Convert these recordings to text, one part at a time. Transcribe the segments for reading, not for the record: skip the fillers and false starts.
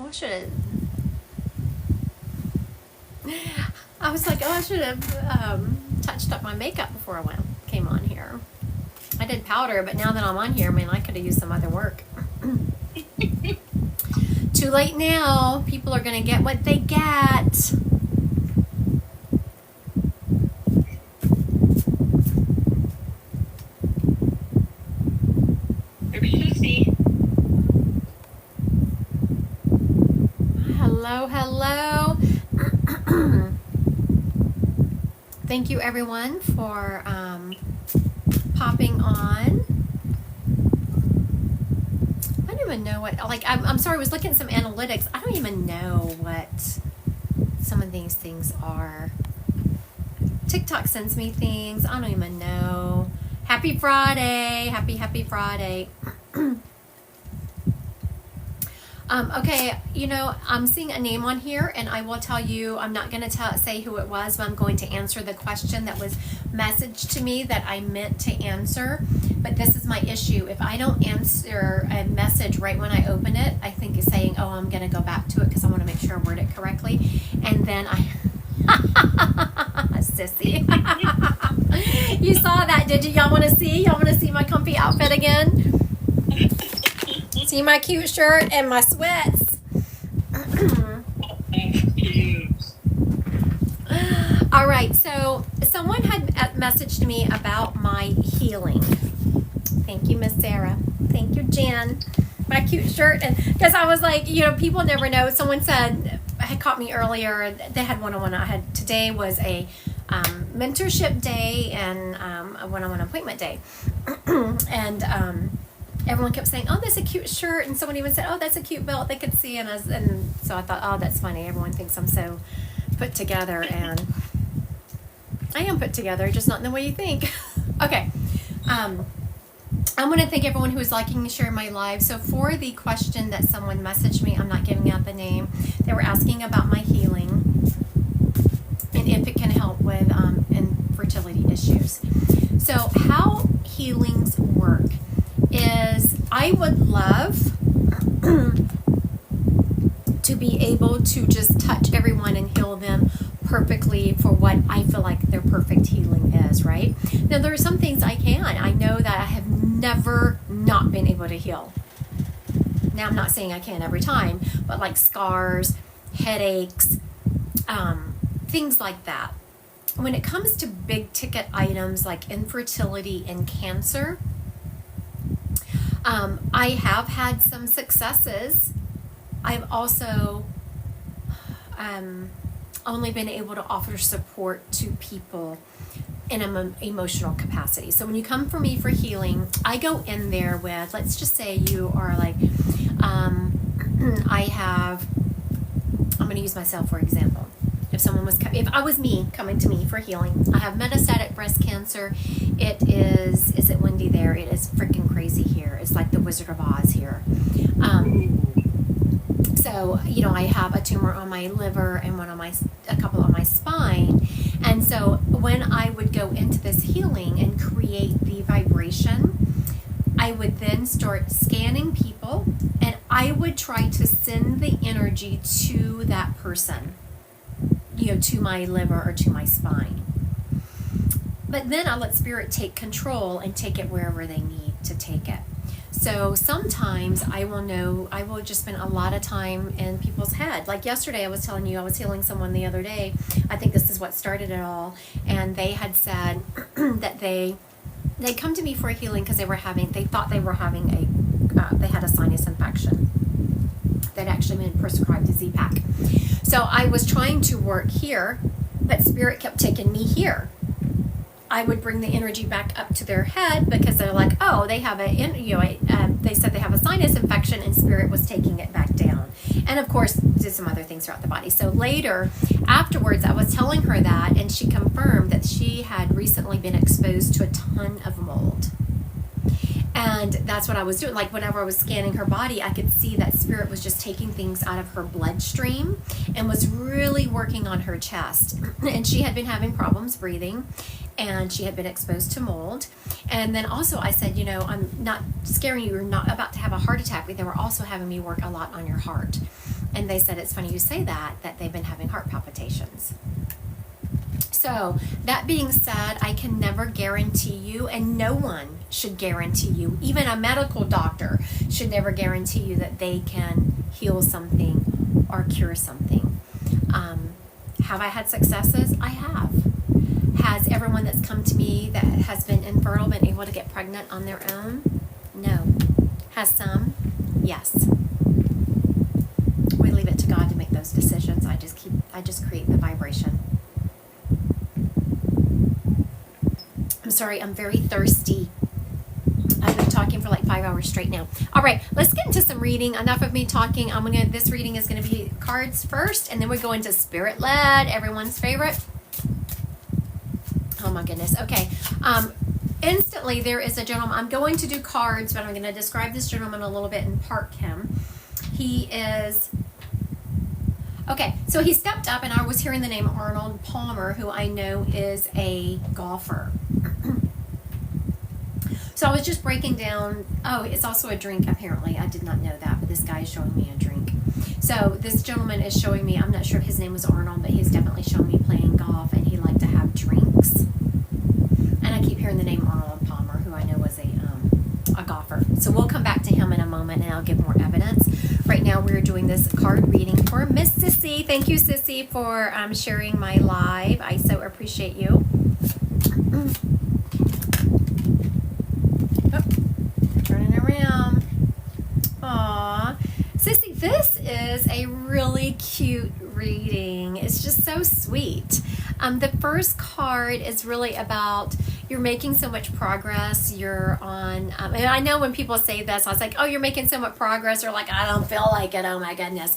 Oh, I should have. I was like, oh, I should have touched up my makeup before I came on here. I did powder, but now that I'm on here, man, I could have used some other work. Too late now. People are going to get what they get. Hello, hello. Thank you, everyone, for popping on. I don't even know what, like, I'm sorry, I was looking at some analytics. I don't even know what some of these things are. TikTok sends me things. I don't even know. Happy Friday. Happy Friday. Okay, you know, I'm seeing a name on here, and I will tell you, I'm not going to say who it was, but I'm going to answer the question that was messaged to me that I meant to answer. But this is my issue. If I don't answer a message right when I open it, I think it's saying, oh, I'm going to go back to it because I want to make sure I word it correctly. And then sissy. You saw that, did you? Y'all want to see? Y'all want to see my comfy outfit again? See my cute shirt and my sweats. All right, so someone had messaged me about my healing. Thank you, Miss Sarah. Thank you, Jen. My cute shirt, and because I was like, you know, people never know. Someone said, had caught me earlier. They had one-on-one. I had today was a mentorship day and a one-on-one appointment day, and everyone kept saying, oh, that's a cute shirt. And someone even said, oh, that's a cute belt. They could see. And so I thought, oh, that's funny. Everyone thinks I'm so put together. And I am put together, just not in the way you think. Okay. I want to thank everyone who is liking and sharing my live. So for the question that someone messaged me, I'm not giving out the name. They were asking about my healing and if it can help with infertility issues. So how healings work is I would love to be able to just touch everyone and heal them perfectly for what I feel like their perfect healing is, right? Now, there are some things I can. I know that I have never not been able to heal. Now, I'm not saying I can every time, but like scars, headaches, things like that. When it comes to big ticket items like infertility and cancer, I have had some successes. I've also only been able to offer support to people in an emotional capacity. So when you come for me for healing, I go in there with, let's just say you are like, I'm going to use myself for example. If I was me coming to me for healing, I have metastatic breast cancer. Is it windy there? It is freaking crazy here. It's like the Wizard of Oz here. So, you know, I have a tumor on my liver and a couple on my spine. And so when I would go into this healing and create the vibration, I would then start scanning people and I would try to send the energy to that person, you know, to my liver or to my spine. But then I let spirit take control and take it wherever they need to take it. So sometimes I will just spend a lot of time in people's head. Like yesterday, I was telling you, I was healing someone the other day. I think this is what started it all. And they had said that they come to me for a healing because they thought they had a sinus infection. They'd actually been prescribed a Z-Pak. So I was trying to work here, but spirit kept taking me here. I would bring the energy back up to their head because they're like, oh, they have they said they have a sinus infection, and spirit was taking it back down. And of course, did some other things throughout the body. So later, afterwards, I was telling her that, and she confirmed that she had recently been exposed to a ton of mold. And that's what I was doing. Like whenever I was scanning her body, I could see that spirit was just taking things out of her bloodstream and was really working on her chest. And she had been having problems breathing, and she had been exposed to mold. And then also I said, you know, I'm not scaring you. You're not about to have a heart attack, but they were also having me work a lot on your heart. And they said, it's funny you say that they've been having heart palpitations. So that being said, I can never guarantee you, and no one should guarantee you, even a medical doctor should never guarantee you that they can heal something or cure something. Have I had successes? I have. Has everyone that's come to me that has been infertile been able to get pregnant on their own? No. Has some? Yes. We leave it to God to make those decisions. I just create the vibration. I'm sorry, I'm very thirsty. I've been talking for like 5 hours straight now. All right, let's get into some reading. Enough of me talking. This reading is gonna be cards first, and then we go into spirit led, everyone's favorite. Oh my goodness. Okay. Instantly there is a gentleman. I'm going to do cards, but I'm going to describe this gentleman a little bit and park him. He is okay. So he stepped up, and I was hearing the name Arnold Palmer, who I know is a golfer. So I was just breaking down. Oh, it's also a drink, apparently. I did not know that, but this guy is showing me a drink. So this gentleman is showing me, I'm not sure if his name was Arnold, but he's definitely showing me playing golf, and he liked to have drinks. And I keep hearing the name Arnold Palmer, who I know was a golfer. So we'll come back to him in a moment, and I'll give more evidence. Right now we're doing this card reading for Miss Sissy. Thank you, Sissy, for sharing my live. I so appreciate you. Turning around. Aw. Sissy, this is a really cute reading. It's just so sweet. The first card is really about you're making so much progress. You're on, and I know when people say this, I was like, oh, you're making so much progress, or like, I don't feel like it, oh my goodness.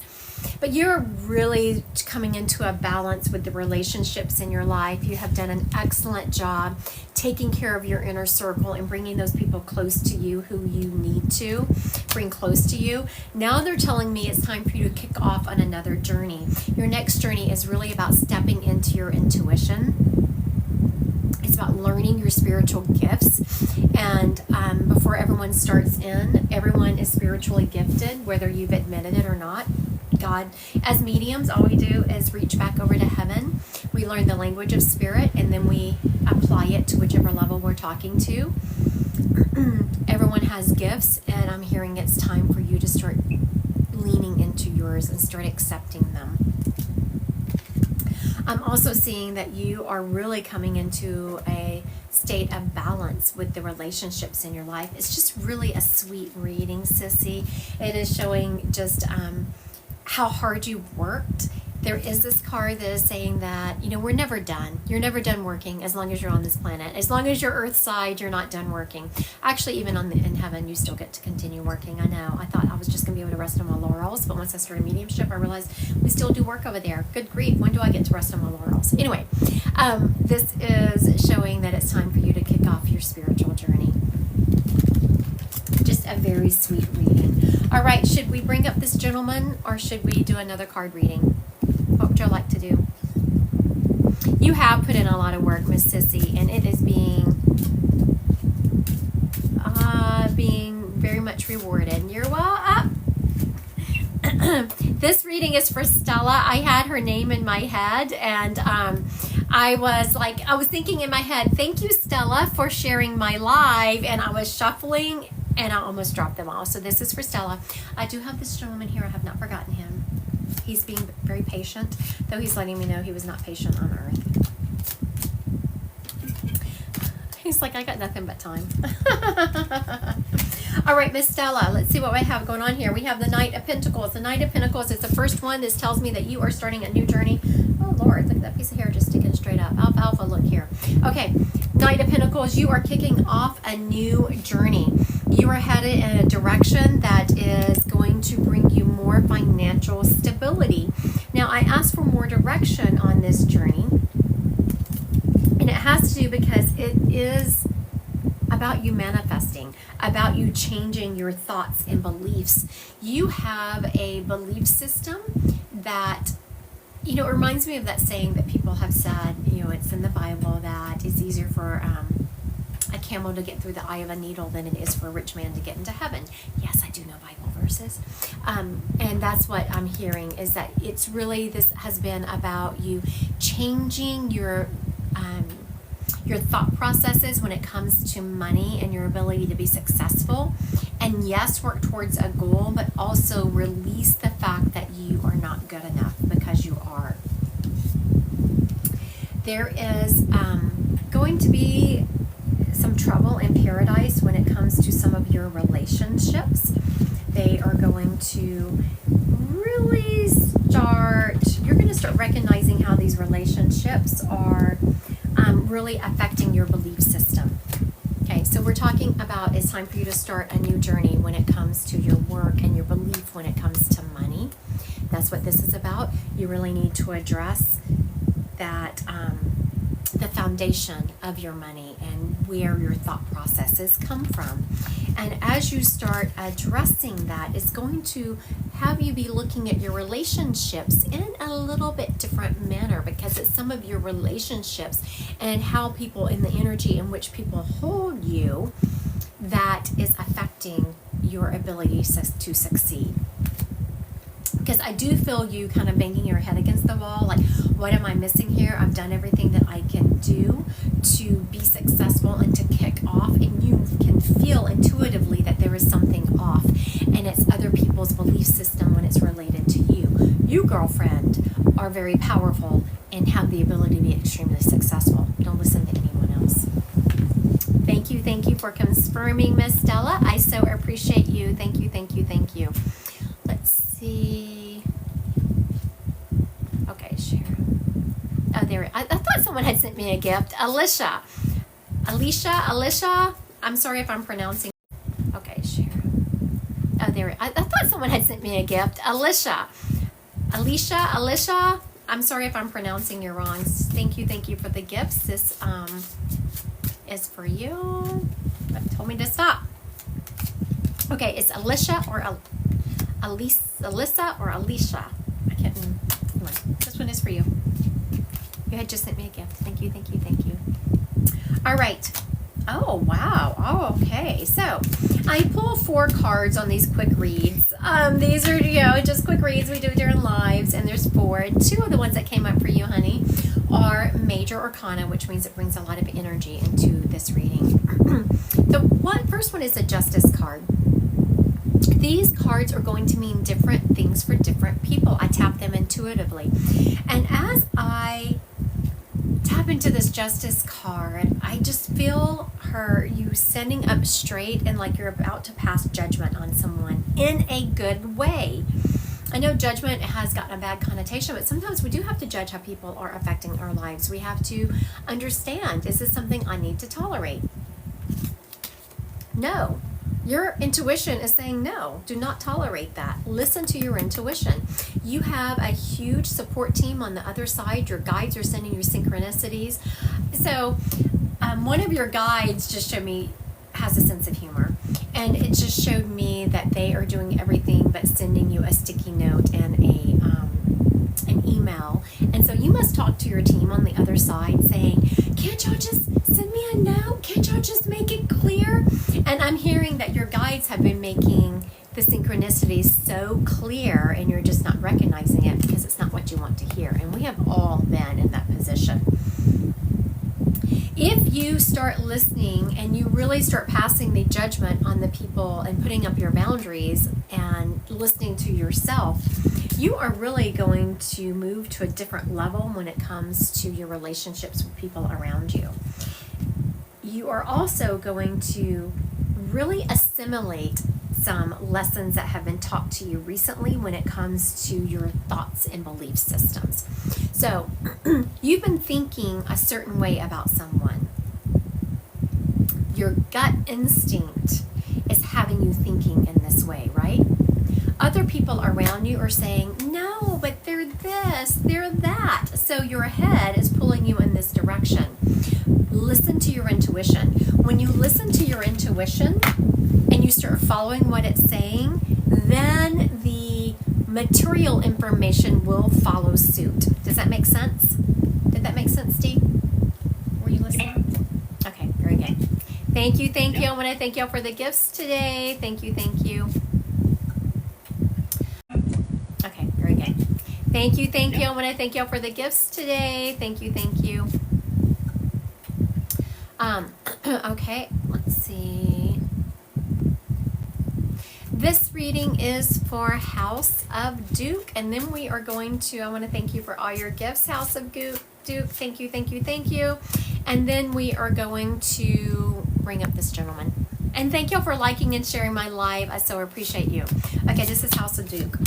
But you're really coming into a balance with the relationships in your life. You have done an excellent job taking care of your inner circle and bringing those people close to you who you need to bring close to you. Now they're telling me it's time for you to kick off on another journey. Your next journey is really about stepping into your intuition. It's about learning your spiritual gifts. And before everyone starts in, everyone is spiritually gifted, whether you've admitted it or not. God, as mediums, all we do is reach back over to heaven. We learn the language of spirit, and then we apply it to whichever level we're talking to. Everyone has gifts, and I'm hearing it's time for you to start leaning into yours and start accepting them. I'm also seeing that you are really coming into a state of balance with the relationships in your life. It's just really a sweet reading, Sissy. It is showing just how hard you worked. There is this card that is saying that, we're never done. You're never done working as long as you're on this planet. As long as you're earth side, you're not done working. Actually, even in heaven, you still get to continue working. I know. I thought I was just going to be able to rest on my laurels, but once I started mediumship, I realized we still do work over there. Good grief. When do I get to rest on my laurels? Anyway, this is showing that it's time for you to kick off your spiritual journey. Just a very sweet reading. All right, should we bring up this gentleman, or should we do another card reading? What would you like to do? You have put in a lot of work, Miss Sissy, and it is being very much rewarded. You're well up. This reading is for Stella. I had her name in my head, and I was thinking in my head, thank you, Stella, for sharing my live, and I was shuffling, and I almost dropped them all. So this is for Stella. I do have this gentleman here. I have not forgotten him. He's being very patient, though he's letting me know he was not patient on Earth. He's like, I got nothing but time. All right, Miss Stella, let's see what we have going on here. We have the Knight of Pentacles. The Knight of Pentacles is the first one. This tells me that you are starting a new journey. Oh, Lord, look at that piece of hair just sticking straight up. Alfalfa, look here. Okay, Knight of Pentacles, you are kicking off a new journey. You are headed in a direction that is going to bring you more financial stability. Now, I asked for more direction on this journey, and it has to do because it is about you manifesting, about you changing your thoughts and beliefs. You have a belief system that, it reminds me of that saying that people have said, it's in the Bible, that it's easier for a camel to get through the eye of a needle than it is for a rich man to get into heaven. Yes, I do know Bible verses. And that's what I'm hearing, is that it's really, this has been about you changing your thought processes when it comes to money and your ability to be successful. And yes, work towards a goal, but also release the fact that you are not good enough, because you are. There is going to be some trouble in paradise when it comes to some of your relationships. They are going to really you're going to start recognizing how these relationships are really affecting your belief system. Okay, so we're talking about, it's time for you to start a new journey when it comes to your work and your belief when it comes to money. That's what this is about. You really need to address that, the foundation of your money and where your thought processes come from. And as you start addressing that, it's going to have you be looking at your relationships in a little bit different manner, because it's some of your relationships and how people, in the energy in which people hold you, that is affecting your ability to succeed. Because I do feel you kind of banging your head against the wall, like, what am I missing here? I've done everything that I can do to be successful and to kick off, and you can feel intuitively that there is something off, and it's other people's belief system when it's related to you. You, girlfriend, are very powerful and have the ability to be extremely successful. Don't listen to anyone else. Thank you for confirming, Miss Stella. I so appreciate you. Thank you. Let's see. Okay, Sharon. Oh, there. I thought someone had sent me a gift. Alicia. I'm sorry if I'm pronouncing. Okay, Sharon. Oh, there. I thought someone had sent me a gift. Alicia. I'm sorry if I'm pronouncing you wrong. Thank you for the gifts. This is for you. But told me to stop. Okay, it's Alyssa or Alicia. I can't. Come on. This one is for you. You had just sent me a gift. Thank you. All right. Oh, wow. Oh, okay. So I pull 4 cards on these quick reads. These are, just quick reads we do during lives, and there's 4. And 2 of the ones that came up for you, honey, are major arcana, which means it brings a lot of energy into this reading. The first one is a justice card. These cards are going to mean different things for different people. I tap them intuitively. And as I tap into this justice card, I just feel you sending up straight, and like you're about to pass judgment on someone in a good way. I know judgment has gotten a bad connotation, but sometimes we do have to judge how people are affecting our lives. We have to understand, is this something I need to tolerate? No. Your intuition is saying no, do not tolerate that. Listen to your intuition. You have a huge support team on the other side. Your guides are sending you synchronicities. So one of your guides just showed me, has a sense of humor. And it just showed me that they are doing everything but sending you a sticky note and an email. And so you must talk to your team on the other side saying, can't y'all just send me a note? Can't y'all just make it clear? And I'm hearing that your guides have been making the synchronicities so clear, and you're just not recognizing it because it's not what you want to hear. And we have all been in that position. If you start listening and you really start passing the judgment on the people and putting up your boundaries and listening to yourself, you are really going to move to a different level when it comes to your relationships with people around you. You are also going to really assimilate some lessons that have been taught to you recently when it comes to your thoughts and belief systems. So you've been thinking a certain way about someone. Your gut instinct is having you thinking in this way, right? Other people around you are saying, no, but they're this, they're that. So your head is pulling you in this direction. Listen to your intuition. When you listen to your intuition and you start following what it's saying, then the material information will follow suit. Does that make sense? Did that make sense, Steve? Were you listening? Okay, very good. Thank you, thank you. I want to thank y'all for the gifts today. Thank you, thank you. Okay, very good. Thank you, thank you. I want to thank y'all for the gifts today. Thank you, thank you. Okay, let's see. This reading is for House of Duke, and then we are going to, I want to thank you for all your gifts, House of Duke. Thank you, thank you, thank you. And then we are going to bring up this gentleman. And thank y'all for liking and sharing my live. I so appreciate you. Okay, this is House of Duke.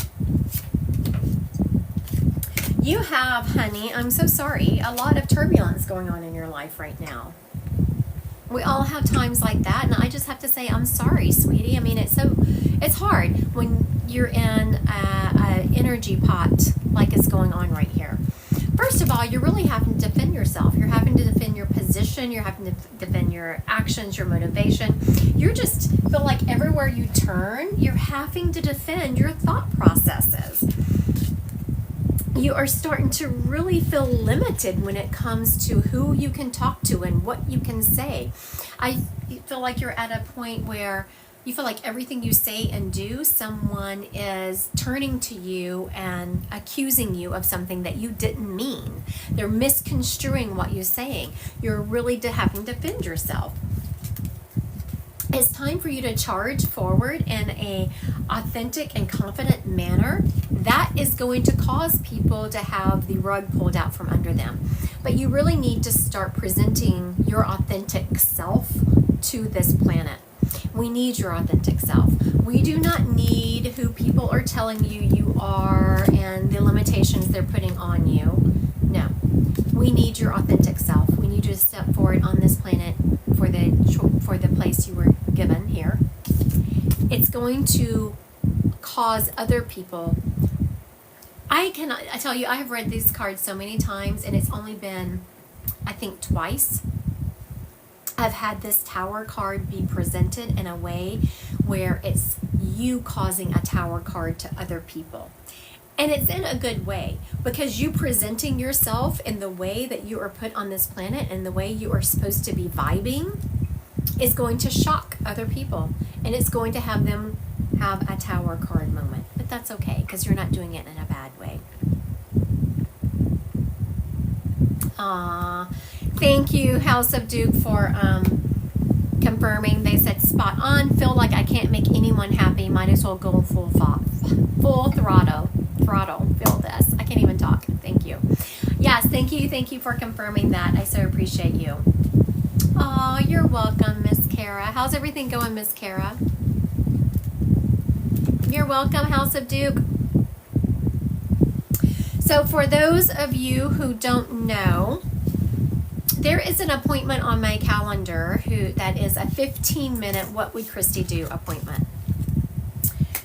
You have, honey, I'm so sorry, a lot of turbulence going on in your life right now. We all have times like that, and I just have to say I'm sorry, sweetie. I mean, it's hard when you're in an energy pot like is going on right here. First of all, you're really having to defend yourself. You're having to defend your position. You're having to defend your actions, your motivation. You just feel like everywhere you turn, you're having to defend your thought processes. You are starting to really feel limited when it comes to who you can talk to and what you can say. I feel like you're at a point where you feel like everything you say and do, someone is turning to you and accusing you of something that you didn't mean. They're misconstruing what you're saying. You're really having to defend yourself. It's time for you to charge forward in an authentic and confident manner. That is going to cause people to have the rug pulled out from under them. But you really need to start presenting your authentic self to this planet. We need your authentic self. We do not need who people are telling you you are and the limitations they're putting on you. No. We need your authentic self. We need you to step forward on this planet for the place you were given here. It's going to cause other people. I tell you, I have read these cards so many times, and it's only been, I think, twice I've had this Tower card be presented in a way where it's you causing a Tower card to other people. And it's in a good way, because you presenting yourself in the way that you are put on this planet and the way you are supposed to be vibing is going to shock other people. And it's going to have them have a Tower card moment. But that's okay, because you're not doing it in a bad way. Thank you, House of Duke, for confirming. They said spot on. Feel like I can't make anyone happy. Might as well go full throttle. Feel this. I can't even talk. Thank you. Yes, thank you. Thank you for confirming that. I so appreciate you. Oh, you're welcome, Miss Kara. How's everything going, Miss Kara? You're welcome, House of Duke. So for those of you who don't know, there is an appointment on my calendar that is a 15-minute What Would Christy Do appointment.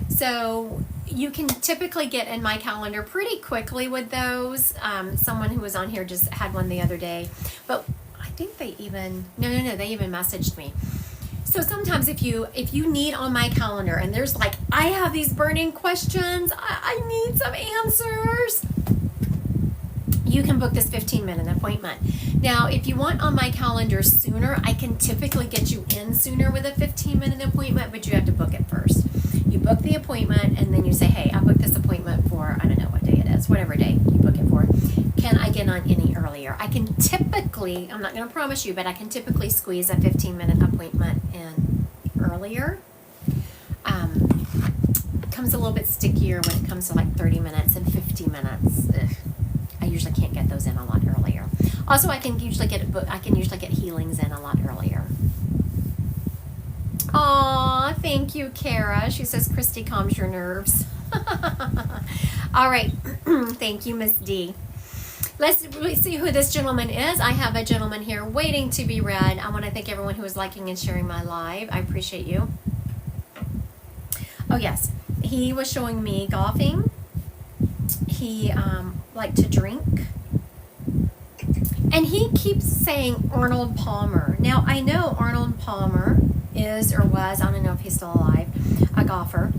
So you can typically get in my calendar pretty quickly with those. Someone who was on here just had one the other day. But I think they even, they even messaged me. So sometimes if you need on my calendar and there's like, I have these burning questions, I need some answers, you can book this 15-minute appointment. Now, if you want on my calendar sooner, I can typically get you in sooner with a 15-minute appointment, but you have to book it first. You book the appointment, and then you say, hey, I booked this appointment for, I don't know what day it is, whatever day you book it for. Can I get on any earlier? I can typically, I'm not going to promise you, but I can typically squeeze a 15-minute appointment in earlier. It comes a little bit stickier when it comes to like 30 minutes and 50 minutes. Ugh. I usually can't get those in a lot earlier. Also, I can usually get healings in a lot earlier. Aw, thank you, Kara. She says Christy calms your nerves. All right. Thank you, Miss D. Let's see who this gentleman is. I have a gentleman here waiting to be read. I want to thank everyone who is liking and sharing my live. I appreciate you. Oh, yes. He was showing me golfing. He liked to drink. And he keeps saying Arnold Palmer. Now, I know Arnold Palmer is or was, I don't know if he's still alive, a golfer.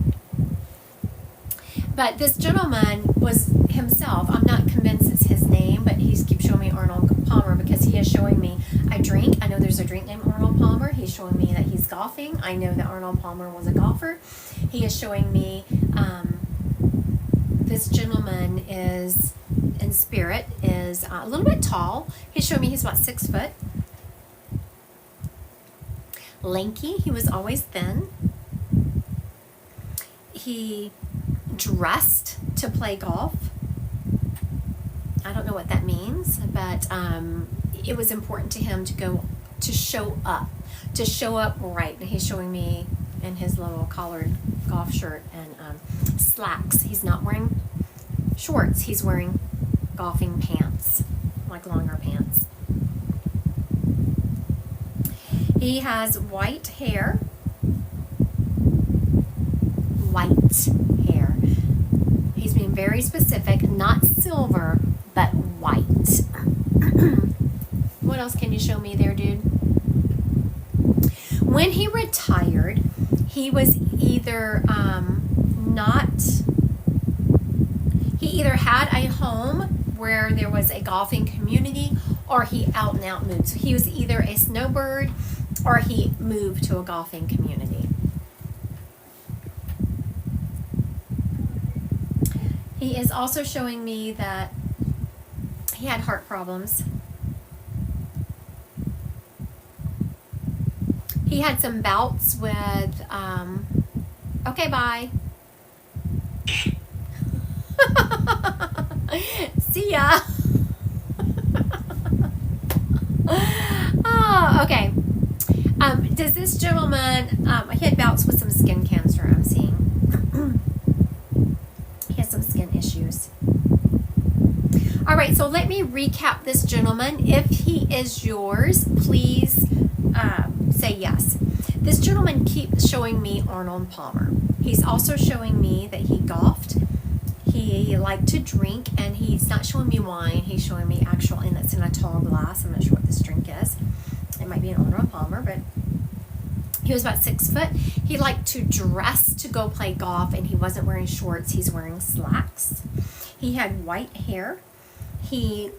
But this gentleman was himself, I'm not convinced it's his name, but he keeps showing me Arnold Palmer because he is showing me a drink. I know there's a drink named Arnold Palmer. He's showing me golfing. I know that Arnold Palmer was a golfer. He is showing me this gentleman is, in spirit, is a little bit tall. He's showing me he's about 6 foot. Lanky. He was always thin. He dressed to play golf. I don't know what that means, but it was important to him to show up right. And he's showing me in his little collared golf shirt and slacks. He's not wearing shorts. He's wearing golfing pants, like longer pants. He has white hair. White hair. He's being very specific, not silver, but white. What else can you show me there, dude? When he retired, he was either he either had a home where there was a golfing community, or he out and out moved. So he was either a snowbird or he moved to a golfing community. He is also showing me that he had heart problems. He had some bouts with, okay, bye. See ya. Oh, okay. Does this gentleman, he had bouts with some skin cancer, I'm seeing. He has some skin issues. All right, so let me recap this gentleman. If he is yours, please say yes. This gentleman keeps showing me Arnold Palmer. He's also showing me that he golfed. He liked to drink, and he's not showing me wine. He's showing me actual, and it's in a tall glass. I'm not sure what this drink is. It might be an Arnold Palmer, but he was about 6 foot. He liked to dress to go play golf, and he wasn't wearing shorts. He's wearing slacks. He had white hair. He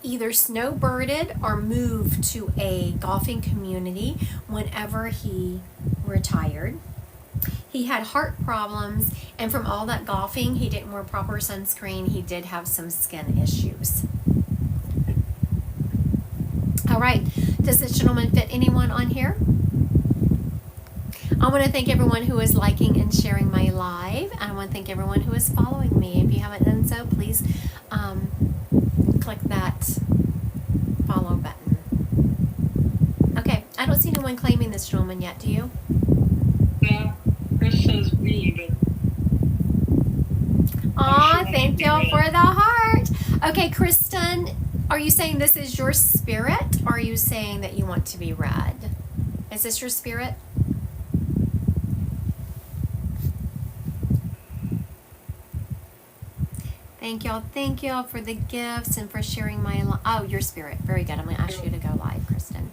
either snowbirded or moved to a golfing community whenever he retired. He had heart problems, and from all that golfing, he didn't wear proper sunscreen. He did have some skin issues. All right, does this gentleman fit anyone on here? I want to thank everyone who is liking and sharing my live. I want to thank everyone who is following me. If you haven't done so, please click that follow button. Okay, I don't see anyone claiming this gentleman yet, do you? No, Chris says me, but... Aw, thank y'all for the heart. Okay, Kristen, are you saying this is your spirit, or are you saying that you want to be read? Is this your spirit? Thank y'all for the gifts and for sharing my oh, your spirit. Very good. I'm going to ask you to go live, Kristen.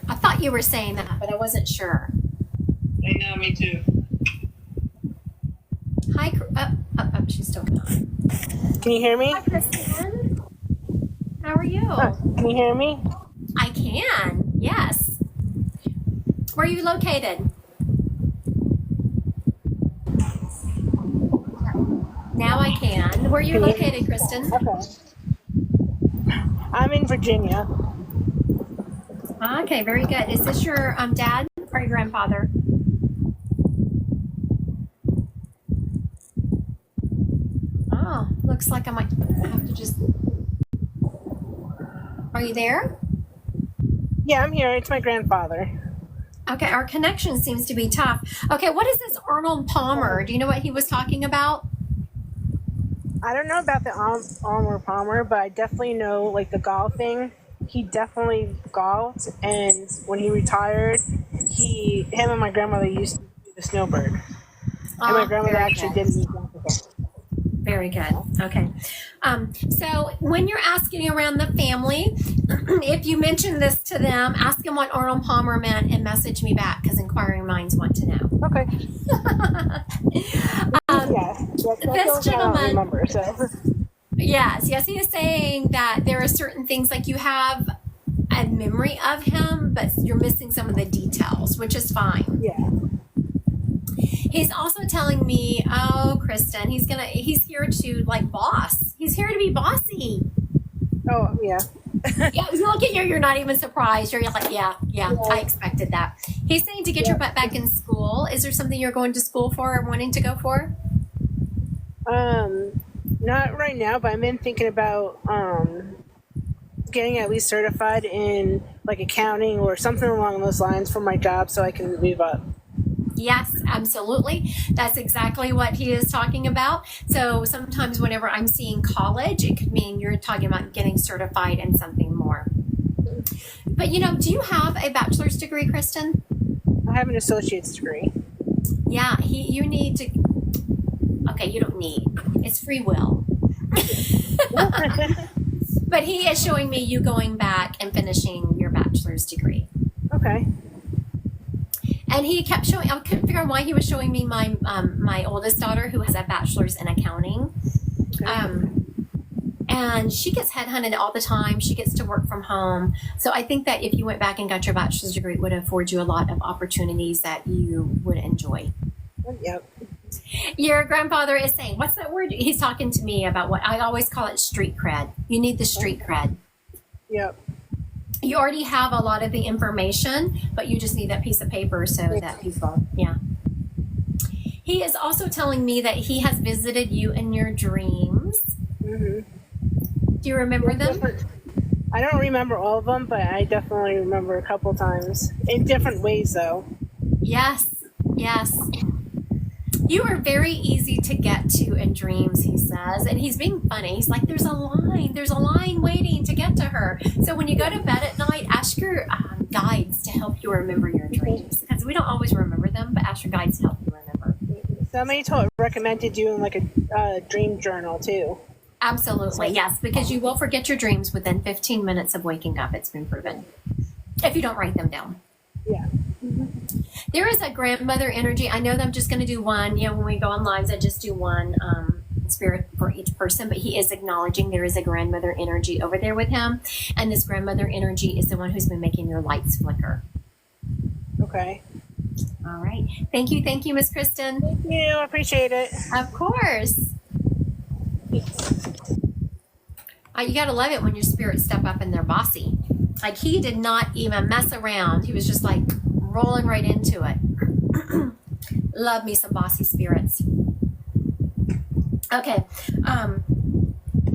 I thought you were saying that, but I wasn't sure. I know, me too. Hi, she's still on. Can you hear me? Hi, Kristen. How are you? Can you hear me? I can, yes. Where are you located? Now I can. Where are you located, Kristen? Okay. I'm in Virginia. Okay, very good. Is this your dad or your grandfather? Oh, looks like I might have to just... Are you there? Yeah, I'm here. It's my grandfather. Okay, our connection seems to be tough. Okay, what is this Arnold Palmer? Do you know what he was talking about? I don't know about the Arnold Palmer, but I definitely know, like, the golfing. He definitely golfed, and when he retired, him and my grandmother used to do the snowbird. And my grandmother actually did meet him. Very good. Okay. So when you're asking around the family, if you mention this to them, ask them what Arnold Palmer meant and message me back, because inquiring minds want to know. Okay. This gentleman, remember, so. yes, he is saying that there are certain things, like you have a memory of him, but you're missing some of the details, which is fine. Yeah. He's also telling me, oh, Kristen, he's here to like boss. He's here to be bossy. Oh, yeah. Yeah, you look at you're not even surprised. You're like, yeah, I expected that. He's saying to get your butt back in school. Is there something you're going to school for or wanting to go for? Not right now, but I've been thinking about getting at least certified in like accounting or something along those lines for my job so I can move up. Yes, absolutely. That's exactly what he is talking about. So sometimes whenever I'm seeing college, it could mean you're talking about getting certified in something more. But do you have a bachelor's degree, Kristen? I have an associate's degree. Yeah, you need to. Okay, you don't need. It's free will. But he is showing me you going back and finishing your bachelor's degree. Okay. And he kept showing. I couldn't figure out why he was showing me my my oldest daughter, who has a bachelor's in accounting. And she gets headhunted all the time. She gets to work from home. So I think that if you went back and got your bachelor's degree, it would afford you a lot of opportunities that you would enjoy. Yep. Your grandfather is saying, what's that word? He's talking to me about what I always call it street cred. You need the street cred. Yep. You already have a lot of the information, but you just need that piece of paper so that people, yeah. He is also telling me that he has visited you in your dreams. Mm-hmm. Do you remember them? I don't remember all of them, but I definitely remember a couple times. In different ways, though. Yes. You are very easy to get to in dreams, he says. And he's being funny. He's like, there's a line waiting to get to her. So when you go to bed at night, ask your guides to help you remember your dreams. Because we don't always remember them, but ask your guides to help you remember. Somebody recommended doing like a dream journal, too. Absolutely, yes, because you will forget your dreams within 15 minutes of waking up. It's been proven. If you don't write them down. Yeah. There is a grandmother energy. I know that I'm just going to do one. When we go on lives, I just do one spirit for each person. But he is acknowledging there is a grandmother energy over there with him. And this grandmother energy is the one who's been making your lights flicker. Okay. All right. Thank you, Miss Kristen. Thank you. I appreciate it. Of course. You got to love it when your spirits step up and they're bossy. Like he did not even mess around. He was just like rolling right into it. Love me some bossy spirits. Okay.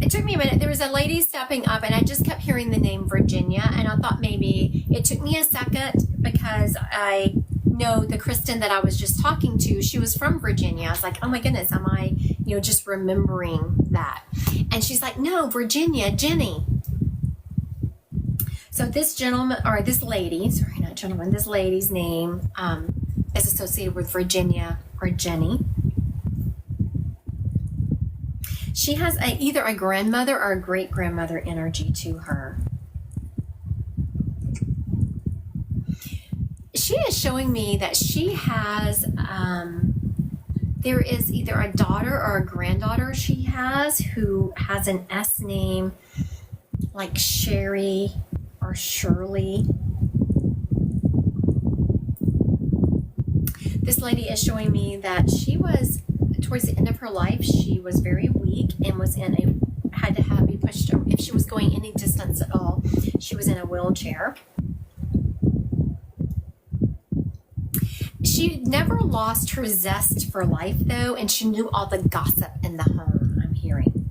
It took me a minute. There was a lady stepping up and I just kept hearing the name Virginia. And I thought maybe it took me a second because I know the Kristen that I was just talking to, she was from Virginia. I was like, oh my goodness, am I, just remembering that? And she's like, no, Virginia, Jenny. So this gentleman, or this lady, sorry, not gentleman, this lady's name is associated with Virginia or Jenny. She has either a grandmother or a great-grandmother energy to her. She is showing me that she has, there is either a daughter or a granddaughter she has who has an S name like Sherry or Shirley. This lady is showing me that she was, towards the end of her life, she was very weak and was had to be pushed, if she was going any distance at all, she was in a wheelchair. She never lost her zest for life, though, and she knew all the gossip in the home, I'm hearing.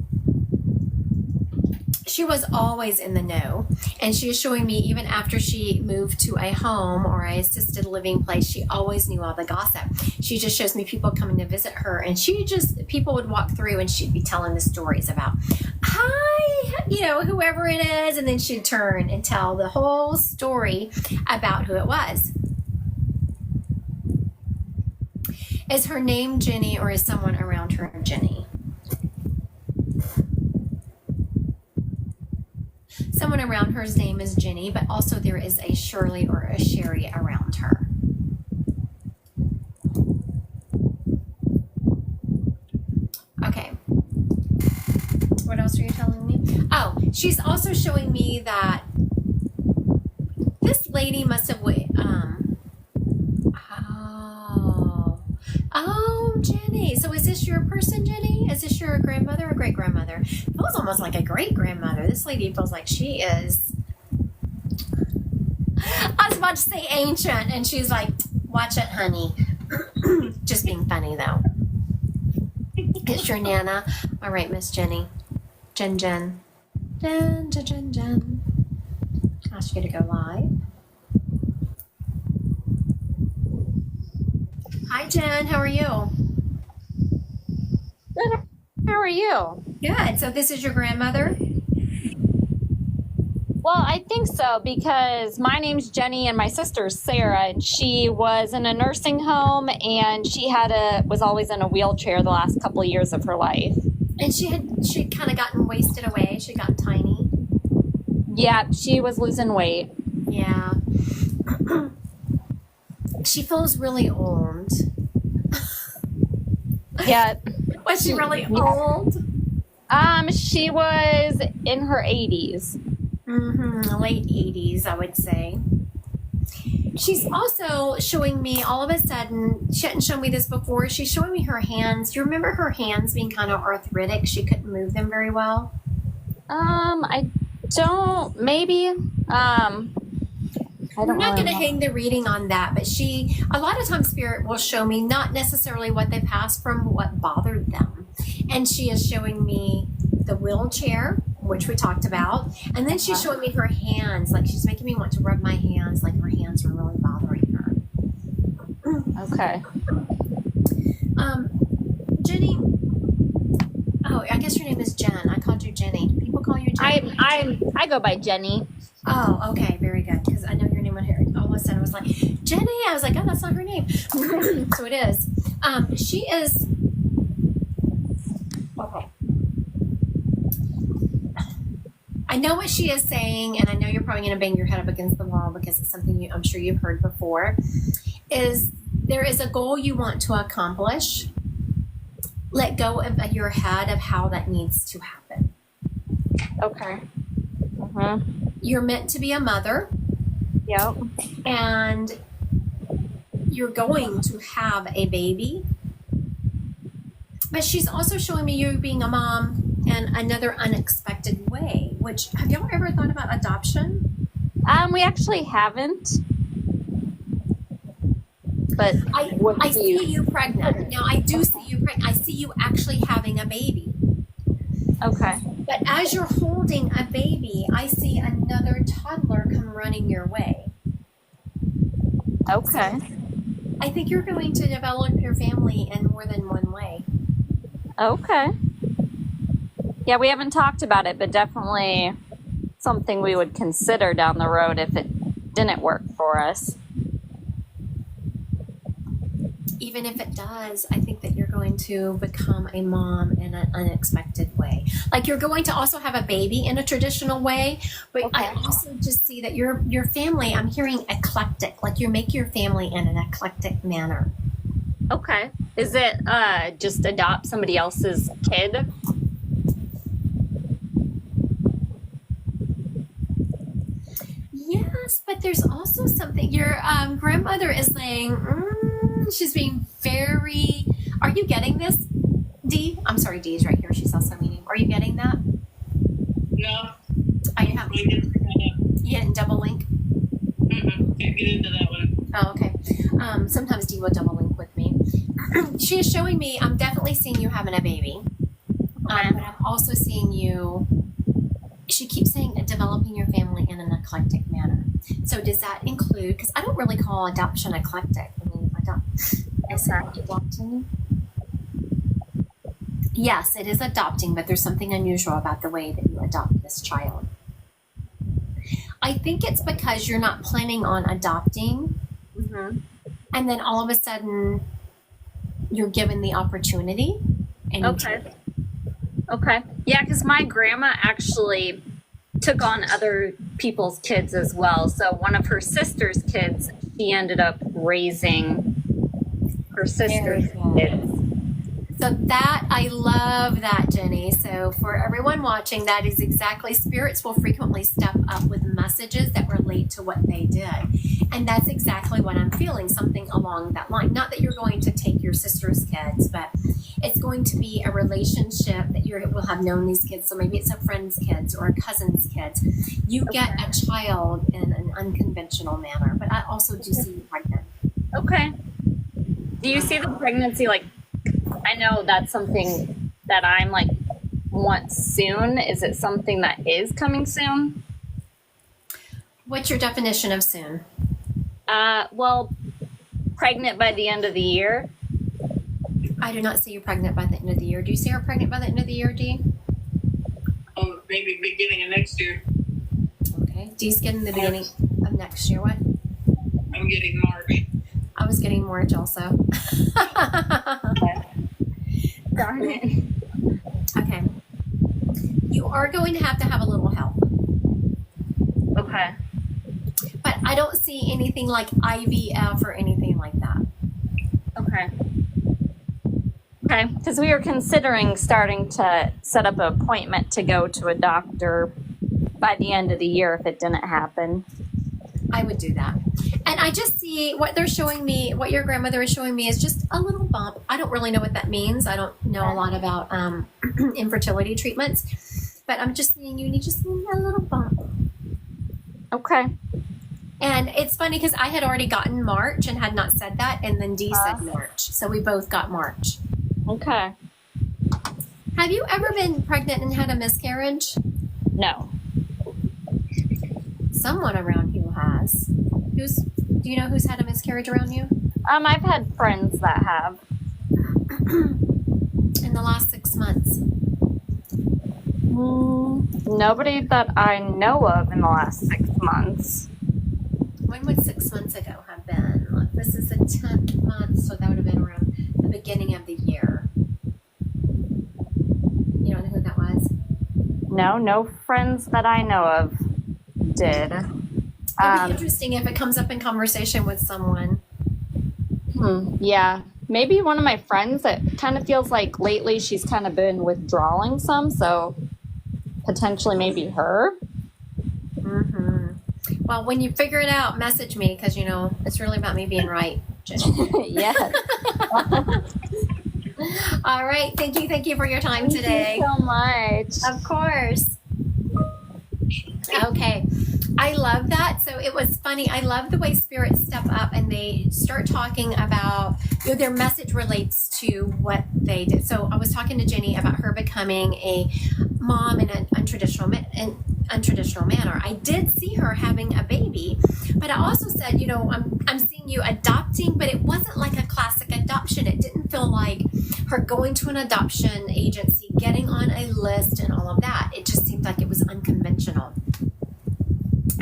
She was always in the know, and she is showing me even after she moved to a home or a assisted living place, she always knew all the gossip. She just shows me people coming to visit her, and people would walk through and she'd be telling the stories about, hi, whoever it is, and then she'd turn and tell the whole story about who it was. Is her name Jenny, or is someone around her Jenny? Someone around her's name is Jenny, but also there is a Shirley or a Sherry around her. Okay. What else are you telling me? Oh, she's also showing me that lady must have oh, Jenny. So is this your person, Jenny? Is this your grandmother or great grandmother? It feels almost like a great grandmother. This lady feels like she is. I was about to say ancient, and she's like, watch it, honey. Just being funny, though. It's your Nana. All right, Miss Jenny. Jen. Jen. Ask you to go live. Hi, Jen. How are you? Good. How are you? Good. So this is your grandmother? Well, I think so because my name's Jenny and my sister's Sarah, and she was in a nursing home and she was always in a wheelchair the last couple of years of her life. And she'd kind of gotten wasted away. She'd gotten tiny. Yeah, she was losing weight. Yeah. She feels really old. Yeah. Was she really old? She was in her 80s. Late 80s, I would say. She's also showing me all of a sudden, she hadn't shown me this before, she's showing me her hands. You remember her hands being kind of arthritic? She couldn't move them very well? I don't, maybe. We're not going to hang the reading on that, but a lot of times Spirit will show me not necessarily what they passed from, but what bothered them. And she is showing me the wheelchair, which we talked about, and then she's showing me her hands, like she's making me want to rub my hands, like her hands were really bothering her. Okay. Jenny, oh, I guess your name is Jen. I called you Jenny. Do people call you Jenny? I go by Jenny. Oh, okay, very good, because I know your name on here. All of a sudden I was like, Jenny, I was like, oh, that's not her name. So it is. She is, okay. I know what she is saying, and I know you're probably going to bang your head up against the wall because it's something I'm sure you've heard before, is there is a goal you want to accomplish. Let go of your head of how that needs to happen. Okay. You're meant to be a mother. Yep. And you're going to have a baby. But she's also showing me you being a mom in another unexpected way, which, have y'all ever thought about adoption? We actually haven't. But I see you pregnant. Now, I do see you pregnant. I see you actually having a baby. Okay. But as you're holding a baby, I see another toddler come running your way. Okay. I think you're going to develop your family in more than one way. Okay. Yeah, we haven't talked about it, but definitely something we would consider down the road if it didn't work for us. Even if it does, I think that you're going to become a mom in an unexpected way. Like you're going to also have a baby in a traditional way, but Okay. I also just see that your family, I'm hearing eclectic, like you make your family in an eclectic manner. Okay. Is it just adopt somebody else's kid? Yes, but there's also something, your grandmother is saying, she's being very, are you getting this, Dee? I'm sorry, Dee's right here. She's also meeting. Are you getting that? No, I have, we didn't pick that up. you didn't double link? Can't get into that one. Oh, okay. Sometimes Dee will double link with me. She is showing me, I'm definitely seeing you having a baby. But I'm also seeing you, she keeps saying developing your family in an eclectic manner. So does that include, because I don't really call adoption eclectic. I mean, is that adopting? Yes, it is adopting, but there's something unusual about the way that you adopt this child. I think it's because you're not planning on adopting, and then all of a sudden you're given the opportunity. And Okay. Yeah, because my grandma actually took on other people's kids as well. So one of her sister's kids, she ended up raising her sister's kids. So that, I love that, Jenny. So for everyone watching, that is exactly, spirits will frequently step up with messages that relate to what they did. And that's exactly what I'm feeling, something along that line. Not that you're going to take your sister's kids, but it's going to be a relationship that you will have known these kids. So maybe it's a friend's kids or a cousin's kids. You get a child in an unconventional manner, but I also do see you pregnant. Okay. Do you see the pregnancy, like, I know that's something that I'm like want soon. Is it something that is coming soon? What's your definition of soon? Well, pregnant by the end of the year. I do not see you pregnant by the end of the year. Do you see her pregnant by the end of the year, Dee? Oh, maybe beginning of next year. Okay. Dee's getting the beginning of next year. What? I'm getting March. I was getting March also. Darn it. Okay. You are going to have a little help. Okay. But I don't see anything like IVF or anything like that. Okay. Okay. Because we were considering starting to set up an appointment to go to a doctor by the end of the year if it didn't happen. I would do that. And I just see what they're showing me, what your grandmother is showing me is just a little bump. I don't really know what that means. I don't know a lot about infertility treatments, but I'm just seeing you just seeing a little bump. Okay. And it's funny because I had already gotten March and had not said that, and then Dee said March. So we both got March. Okay. Have you ever been pregnant and had a miscarriage? No. Someone around you has. Do you know who's had a miscarriage around you? I've had friends that have. In the last 6 months. Nobody that I know of in the last 6 months. When would 6 months ago have been? Look, this is the 10th month, so that would have been around the beginning of the year. You don't know who that was? No friends that I know of did. It'd be interesting if it comes up in conversation with someone. Yeah. Maybe one of my friends. It kind of feels like lately she's kind of been withdrawing some, so potentially maybe her. Well, when you figure it out, message me because, it's really about me being right, Jenny. Yes. All right. Thank you for your time today. Thank you so much. Of course. Okay. I love that. So it was funny. I love the way spirits step up and they start talking about, their message relates to what they did. So I was talking to Jenny about her becoming a mom in an untraditional manner. I did see her having a baby, but I also said, I'm seeing you adopting, but it wasn't like a classic adoption. It didn't feel like her going to an adoption agency, getting on a list and all of that. It just seemed like it was unconventional.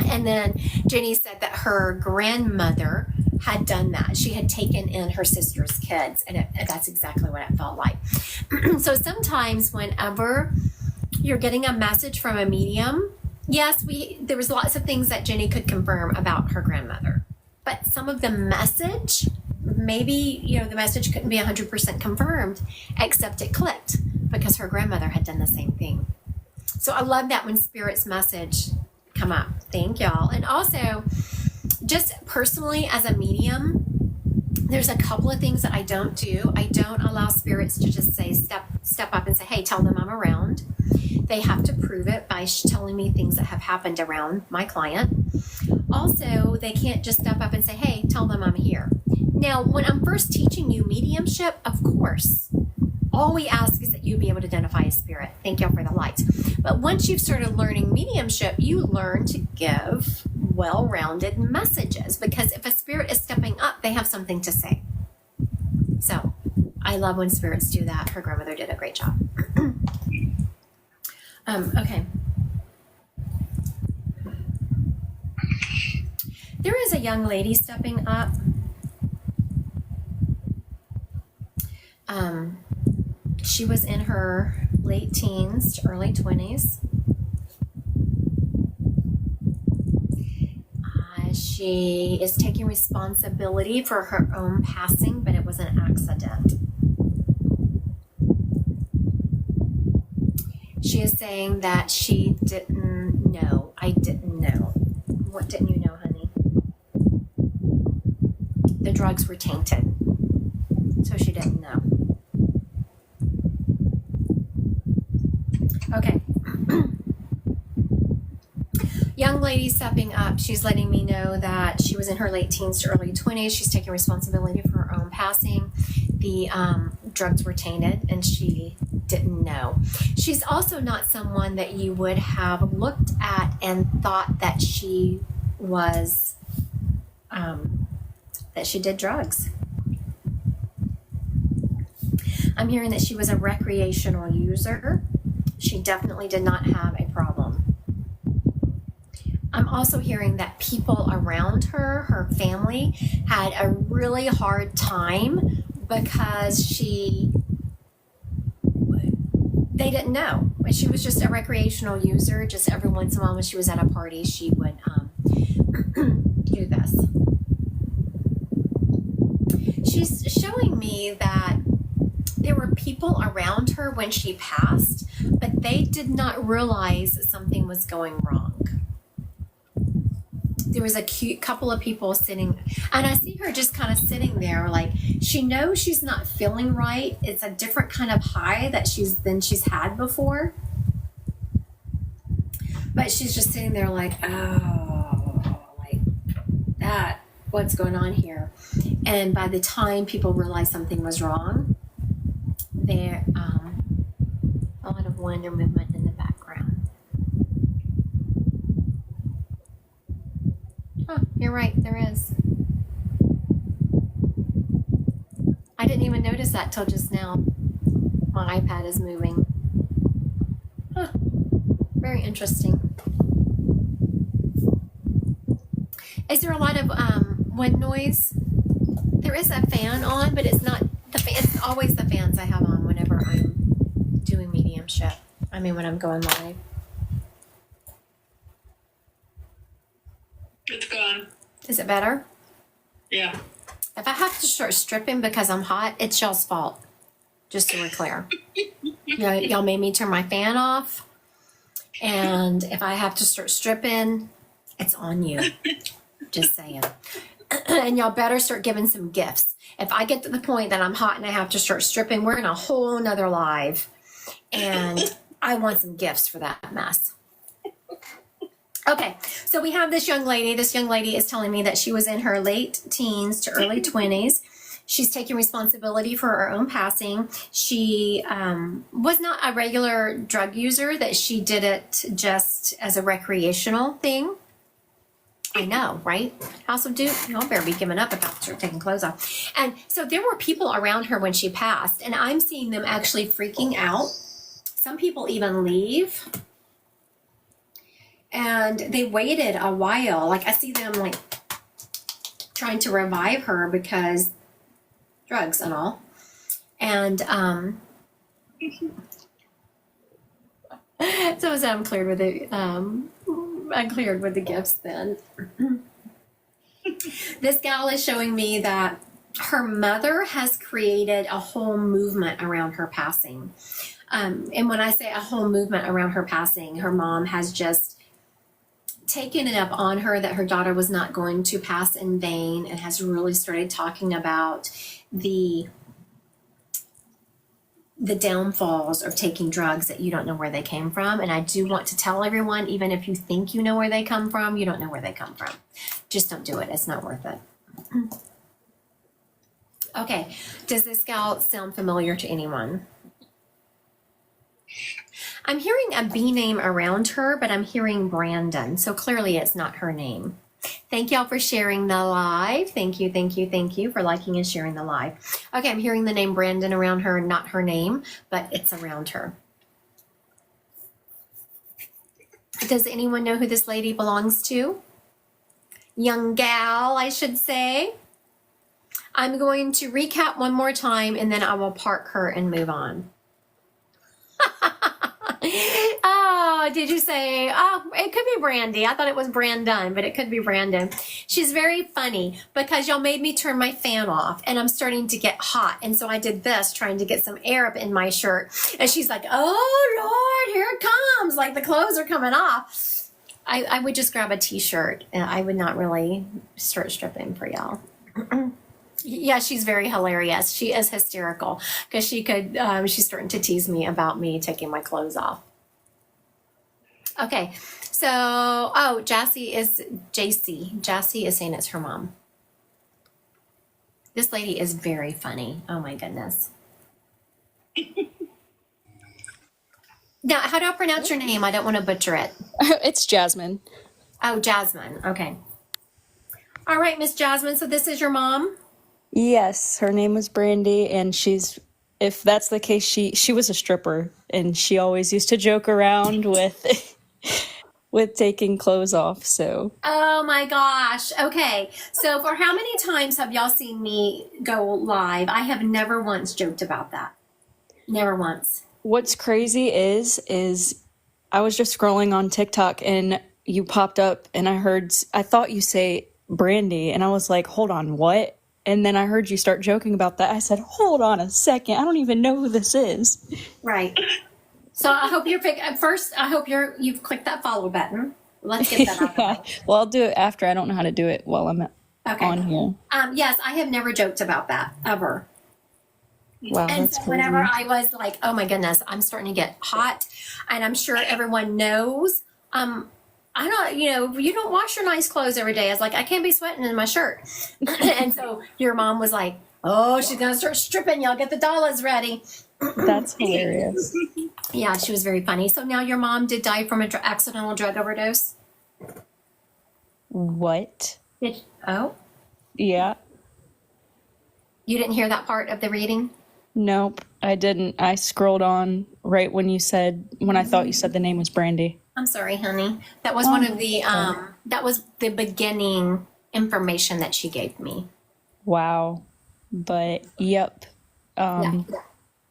And then Jenny said that her grandmother had done that. She had taken in her sister's kids, and that's exactly what it felt like. So sometimes whenever you're getting a message from a medium, yes, there was lots of things that Jenny could confirm about her grandmother. But some of the message, maybe, the message couldn't be 100% confirmed, except it clicked because her grandmother had done the same thing. So I love that when spirits message come up. Thank y'all. And also, just personally as a medium, there's a couple of things that I don't do. I don't allow spirits to just say, step up and say, hey, tell them I'm around. They have to prove it by telling me things that have happened around my client. Also, they can't just step up and say, hey, tell them I'm here. Now, when I'm first teaching you mediumship, of course, all we ask is that you be able to identify a spirit. Thank y'all for the lights. But once you've started learning mediumship, you learn to give well-rounded messages, because if a spirit is stepping up, they have something to say. So I love when spirits do that. Her grandmother did a great job. Okay. There is a young lady stepping up. She was in her late teens to early 20s. She is taking responsibility for her own passing, but it was an accident. She is saying that she didn't know. I didn't know. What didn't you know, honey? The drugs were tainted. So she didn't know. Okay. Young lady stepping up. She's letting me know that she was in her late teens to early 20s. She's taking responsibility for her own passing. The drugs were tainted and she didn't know. She's also not someone that you would have looked at and thought that she was, that she did drugs. I'm hearing that she was a recreational user. She definitely did not have a problem. I'm also hearing that people around her, her family, had a really hard time because they didn't know. She was just a recreational user. Just every once in a while when she was at a party, she would do this. She's showing me that there were people around her when she passed, but they did not realize something was going wrong. There was a cute couple of people sitting, and I see her just kind of sitting there like she knows she's not feeling right. It's a different kind of high that she's had before. But she's just sitting there like, oh, like that, what's going on here? And by the time people realized something was wrong, there a lot of wind or movement in the background. Huh, you're right, there is. I didn't even notice that till just now. My iPad is moving. Huh, very interesting. Is there a lot of wind noise? There is a fan on, but it's not the fan. It's always the fans I have on whenever I'm doing mediumship. I mean, when I'm going live. It's gone. Is it better? Yeah. If I have to start stripping because I'm hot, it's y'all's fault. Just so we're clear. Y'all made me turn my fan off. And if I have to start stripping, it's on you. Just saying. And y'all better start giving some gifts. If I get to the point that I'm hot and I have to start stripping, we're in a whole nother live. And I want some gifts for that mess. Okay, so we have this young lady. This young lady is telling me that she was in her late teens to early 20s. She's taking responsibility for her own passing. She was not a regular drug user, that she did it just as a recreational thing. I know, right? House of Duke, y'all better be giving up if I start taking clothes off. And so there were people around her when she passed, and I'm seeing them actually freaking out. Some people even leave. And they waited a while. Like, I see them, like, trying to revive her because drugs and all. And so I'm cleared with it. I'm cleared with the gifts then. This gal is showing me that her mother has created a whole movement around her passing. And when I say a whole movement around her passing, her mom has just taken it up on her that her daughter was not going to pass in vain, and has really started talking about the downfalls of taking drugs, that you don't know where they came from. And I do want to tell everyone, even if you think you know where they come from, you don't know where they come from. Just don't do it. It's not worth it. Okay. Does this gal sound familiar to anyone? I'm hearing a B name around her, but I'm hearing Brandon. So clearly it's not her name. Thank y'all for sharing the live. Thank you, thank you, thank you for liking and sharing the live. Okay, I'm hearing the name Brandon around her, not her name, but it's around her. Does anyone know who this lady belongs to? Young gal, I should say. I'm going to recap one more time, and then I will park her and move on. Oh, did you say? Oh, it could be Brandy. I thought it was Brandon, but it could be Brandon. She's very funny because y'all made me turn my fan off and I'm starting to get hot. And so I did this trying to get some air up in my shirt. And she's like, oh, Lord, here it comes. Like the clothes are coming off. I would just grab a t-shirt and I would not really start stripping for y'all. Yeah, she's very hilarious. She is hysterical because she's starting to tease me about me taking my clothes off. Okay, so, Jassy is JC. Jassy is saying it's her mom. This lady is very funny. Oh my goodness. Now, how do I pronounce your name? I don't want to butcher it. It's Jasmine. Oh, Jasmine. Okay. All right, Miss Jasmine. So this is your mom? Yes, her name was Brandy, and if that's the case, she was a stripper, and she always used to joke around with with taking clothes off. So Oh my gosh. Okay. So for how many times have y'all seen me go live? I have never once joked about that. Never once. what's crazy is I was just scrolling on TikTok, and you popped up, and I thought you say Brandy, and I was like, hold on, what? And then I heard you start joking about that. I said, hold on a second, I don't even know who this is. Right. So I hope I hope you've clicked that follow button. Let's get that out of the way. Well, I'll do it after. I don't know how to do it while I'm Okay. on here. Yes, I have never joked about that ever. Wow, And that's so crazy. whenever I was like, oh my goodness, I'm starting to get hot, and I'm sure everyone knows. I don't, you don't wash your nice clothes every day. I was like, I can't be sweating in my shirt. And so your mom was like, oh, she's gonna start stripping. Y'all get the dollars ready. That's hilarious. Yeah, she was very funny. So now your mom did die from an accidental drug overdose. What? Oh, Yeah. you didn't hear that part of the reading? Nope, I didn't. I scrolled on right when I thought you said the name was Brandy. I'm sorry, honey. That was one of the that was the beginning information that she gave me. Wow. But yep. And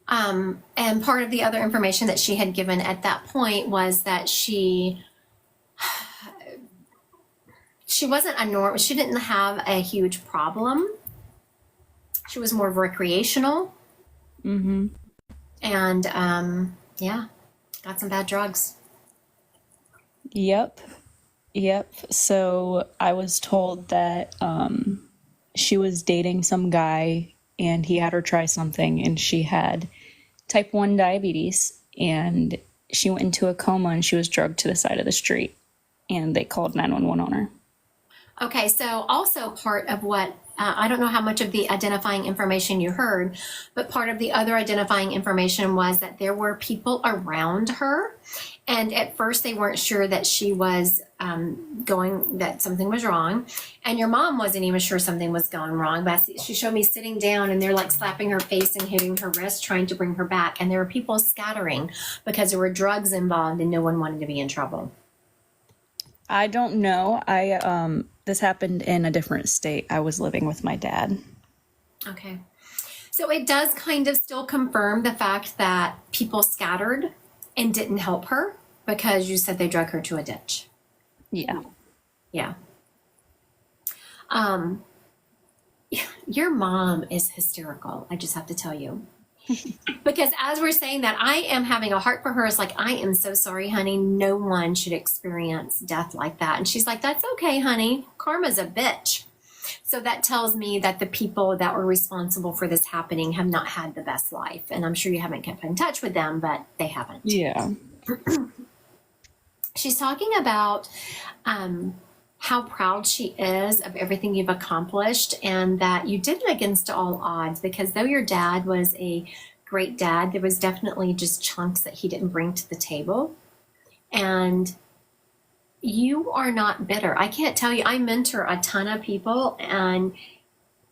part of the other information that she had given at that point was that she wasn't she didn't have a huge problem. She was more recreational. Mm-hmm. And got some bad drugs. Yep. So I was told that she was dating some guy, and he had her try something, and she had type 1 diabetes, and she went into a coma, and she was drugged to the side of the street, and they called 911 on her. Okay, so also part of what I don't know how much of the identifying information you heard, but part of the other identifying information was that there were people around her, and at first they weren't sure that she was that something was wrong, and your mom wasn't even sure something was going wrong. But she showed me sitting down, and they're like slapping her face and hitting her wrist, trying to bring her back, and there were people scattering because there were drugs involved, and no one wanted to be in trouble. I don't know. This happened in a different state. I was living with my dad. Okay. So it does kind of still confirm the fact that people scattered and didn't help her because you said they drug her to a ditch. Yeah. Yeah. Your mom is hysterical. I just have to tell you. Because as we're saying that, I am having a heart for her. It's like, I am so sorry, honey. No one should experience death like that. And she's like, that's okay, honey. Karma's a bitch. So that tells me that the people that were responsible for this happening have not had the best life. And I'm sure you haven't kept in touch with them, but they haven't. Yeah. She's talking about how proud she is of everything you've accomplished and that you did it against all odds, because though your dad was a great dad, there was definitely just chunks that he didn't bring to the table. And you are not bitter. I can't tell you, I mentor a ton of people, and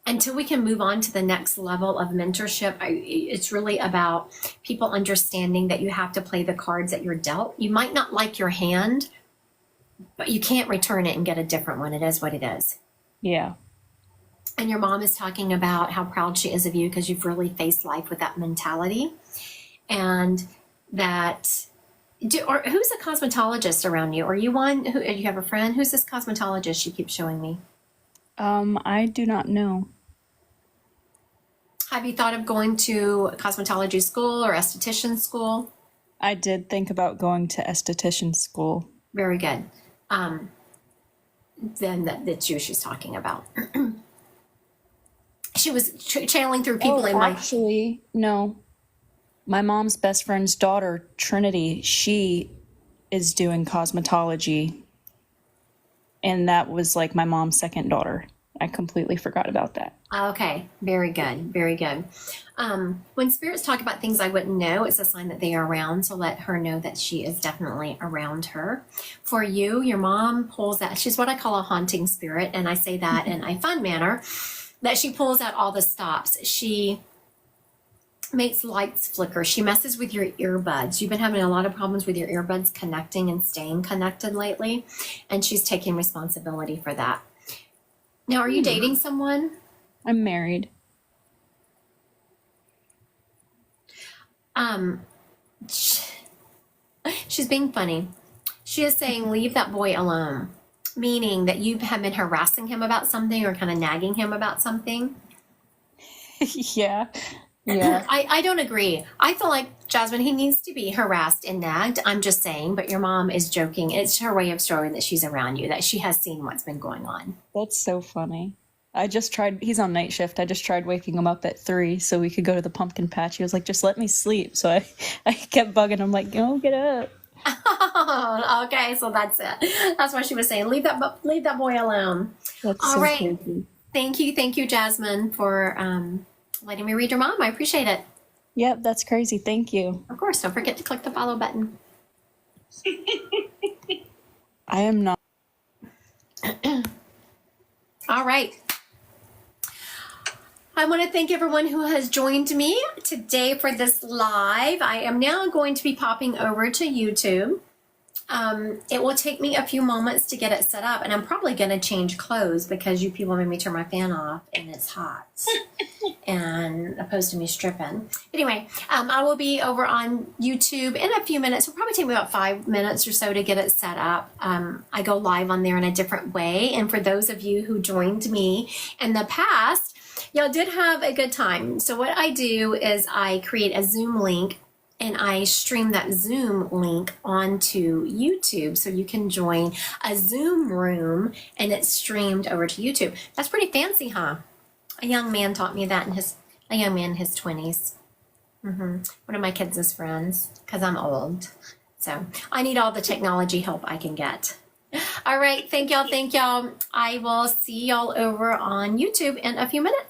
until we can move on to the next level of mentorship, it's really about people understanding that you have to play the cards that you're dealt. You might not like your hand, but you can't return it and get a different one. It is what it is. Yeah. And your mom is talking about how proud she is of you because you've really faced life with that mentality, and that Or who's a cosmetologist around you? Are you one? Who you have a friend? Who's this cosmetologist you keep showing me? I do not know. Have you thought of going to cosmetology school or esthetician school? I did think about going to esthetician school. Very good. Then that's who she's talking about. She was channeling through people in my. Actually, no. My mom's best friend's daughter, Trinity, she is doing cosmetology. And that was like my mom's second daughter. I completely forgot about that. Okay, very good, very good. When spirits talk about things I wouldn't know, it's a sign that they are around. So let her know that she is definitely around her. For you, your mom pulls out. She's what I call a haunting spirit, and I say that in a fun manner. That she pulls out all the stops. She makes lights flicker. She messes with your earbuds. You've been having a lot of problems with your earbuds connecting and staying connected lately, and she's taking responsibility for that. Now, are you dating someone? I'm married. She's being funny. She is saying, leave that boy alone, meaning that you have been harassing him about something or kind of nagging him about something. Yeah. Yeah. I don't agree. I feel like, Jasmine, he needs to be harassed and nagged. I'm just saying, but your mom is joking. It's her way of showing that she's around you, that she has seen what's been going on. That's so funny. I just tried, he's on night shift. I just tried waking him up at 3 so we could go to the pumpkin patch. He was like, just let me sleep. So I kept bugging him, like, go get up. Okay, so that's it. That's why she was saying, leave that boy alone. That's All so right. crazy. Thank you, Jasmine, for letting me read your mom. I appreciate it. Yep, that's crazy. Thank you. Of course, don't forget to click the follow button. I am not. All right. I want to thank everyone who has joined me today for this live. I am now going to be popping over to YouTube. It will take me a few moments to get it set up, and I'm probably going to change clothes because you people made me turn my fan off and it's hot and opposed to me stripping. Anyway, I will be over on YouTube in a few minutes. It'll probably take me about 5 minutes or so to get it set up. I go live on there in a different way. And for those of you who joined me in the past, y'all did have a good time. So what I do is I create a Zoom link and I stream that Zoom link onto YouTube so you can join a Zoom room and it's streamed over to YouTube. That's pretty fancy, huh? A young man taught me that a young man in his 20s. One of my kids' friends, because I'm old. So I need all the technology help I can get. All right, thank y'all. I will see y'all over on YouTube in a few minutes.